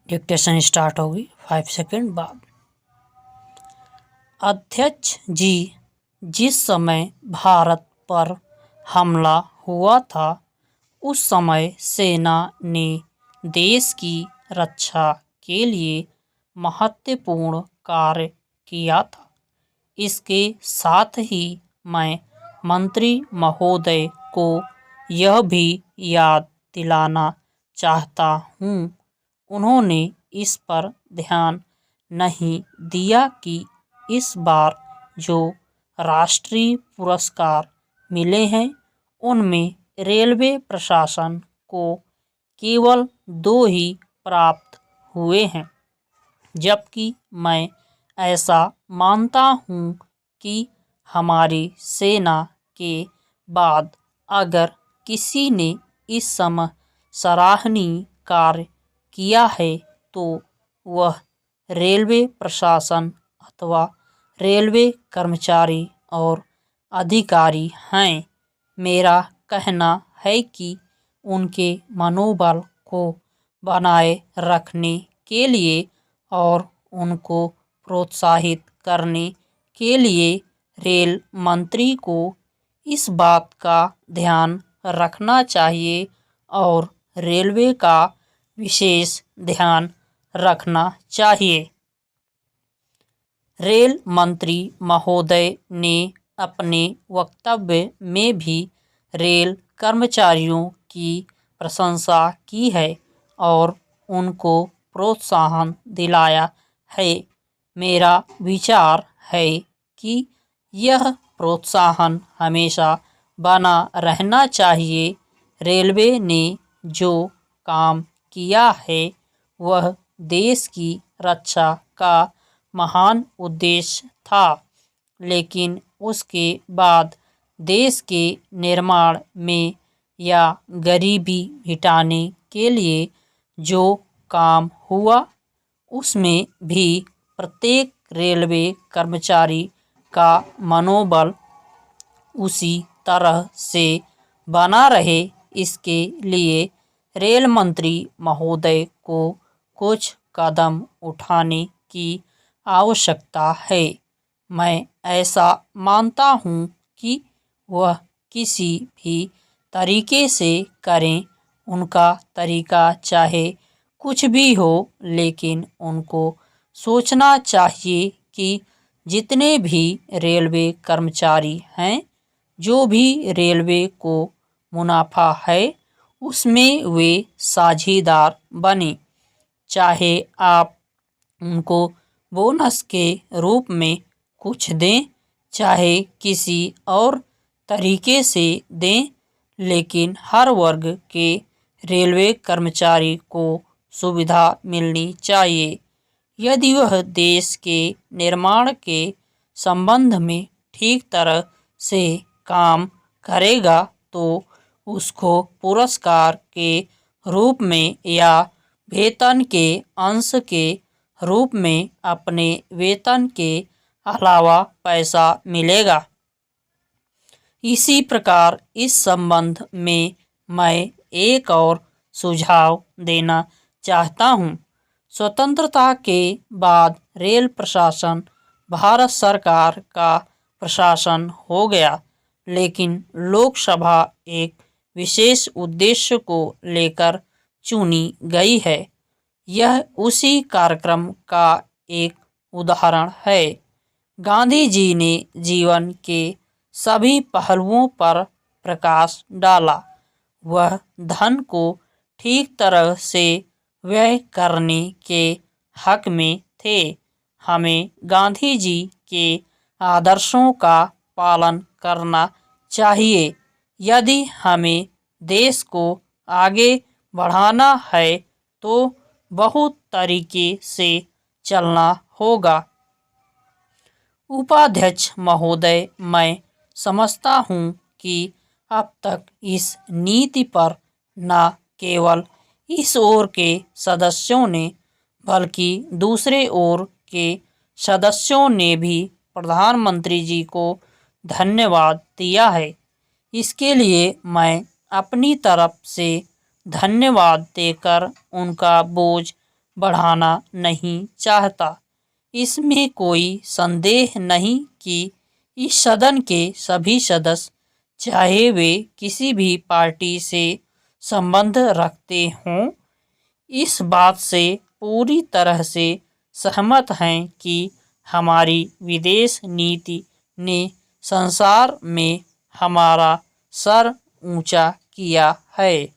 Dictation start होगी 5 second बाद। अध्यक्ष जी, जिस समय भारत पर हमला हुआ था उस समय सेना ने देश की रक्षा के लिए महत्वपूर्ण कार्य किया था। इसके साथ ही मैं मंत्री महोदय को यह भी याद दिलाना चाहता हूँ, उन्होंने इस पर ध्यान नहीं दिया कि इस बार जो राष्ट्रीय पुरस्कार मिले हैं उनमें रेलवे प्रशासन को केवल 2 ही प्राप्त हुए हैं, जबकि मैं ऐसा मानता हूँ कि हमारी सेना के बाद अगर किसी ने इस समय सराहनीय कार्य किया है तो वह रेलवे प्रशासन अथवा रेलवे कर्मचारी और अधिकारी हैं। मेरा कहना है कि उनके मनोबल को बनाए रखने के लिए और उनको प्रोत्साहित करने के लिए रेल मंत्री को इस बात का ध्यान रखना चाहिए और रेलवे का विशेष ध्यान रखना चाहिए। रेल मंत्री महोदय ने अपने वक्तव्य में भी रेल कर्मचारियों की प्रशंसा की है और उनको प्रोत्साहन दिलाया है। मेरा विचार है कि यह प्रोत्साहन हमेशा बना रहना चाहिए। रेलवे ने जो काम किया है वह देश की रक्षा का महान उद्देश्य था, लेकिन उसके बाद देश के निर्माण में या गरीबी मिटाने के लिए जो काम हुआ उसमें भी प्रत्येक रेलवे कर्मचारी का मनोबल उसी तरह से बना रहे, इसके लिए रेल मंत्री महोदय को कुछ कदम उठाने की आवश्यकता है। मैं ऐसा मानता हूँ कि वह किसी भी तरीके से करें, उनका तरीका चाहे कुछ भी हो, लेकिन उनको सोचना चाहिए कि जितने भी रेलवे कर्मचारी हैं, जो भी रेलवे को मुनाफा है उसमें वे साझेदार बने। चाहे आप उनको बोनस के रूप में कुछ दें, चाहे किसी और तरीके से दें, लेकिन हर वर्ग के रेलवे कर्मचारी को सुविधा मिलनी चाहिए। यदि वह देश के निर्माण के संबंध में ठीक तरह से काम करेगा तो उसको पुरस्कार के रूप में या वेतन के अंश के रूप में अपने वेतन के अलावा पैसा मिलेगा। इसी प्रकार इस संबंध में मैं एक और सुझाव देना चाहता हूँ। स्वतंत्रता के बाद रेल प्रशासन भारत सरकार का प्रशासन हो गया, लेकिन लोकसभा एक विशेष उद्देश्य को लेकर चुनी गई है। यह उसी कार्यक्रम का एक उदाहरण है। गांधी जी ने जीवन के सभी पहलुओं पर प्रकाश डाला। वह धन को ठीक तरह से व्यय करने के हक में थे। हमें गांधी जी के आदर्शों का पालन करना चाहिए। यदि हमें देश को आगे बढ़ाना है तो बहुत तरीके से चलना होगा। उपाध्यक्ष महोदय, मैं समझता हूँ कि अब तक इस नीति पर न केवल इस ओर के सदस्यों ने बल्कि दूसरे ओर के सदस्यों ने भी प्रधानमंत्री जी को धन्यवाद दिया है। इसके लिए मैं अपनी तरफ से धन्यवाद देकर उनका बोझ बढ़ाना नहीं चाहता। इसमें कोई संदेह नहीं कि इस सदन के सभी सदस्य, चाहे वे किसी भी पार्टी से संबंध रखते हों, इस बात से पूरी तरह से सहमत हैं कि हमारी विदेश नीति ने संसार में हमारा सर ऊंचा किया है।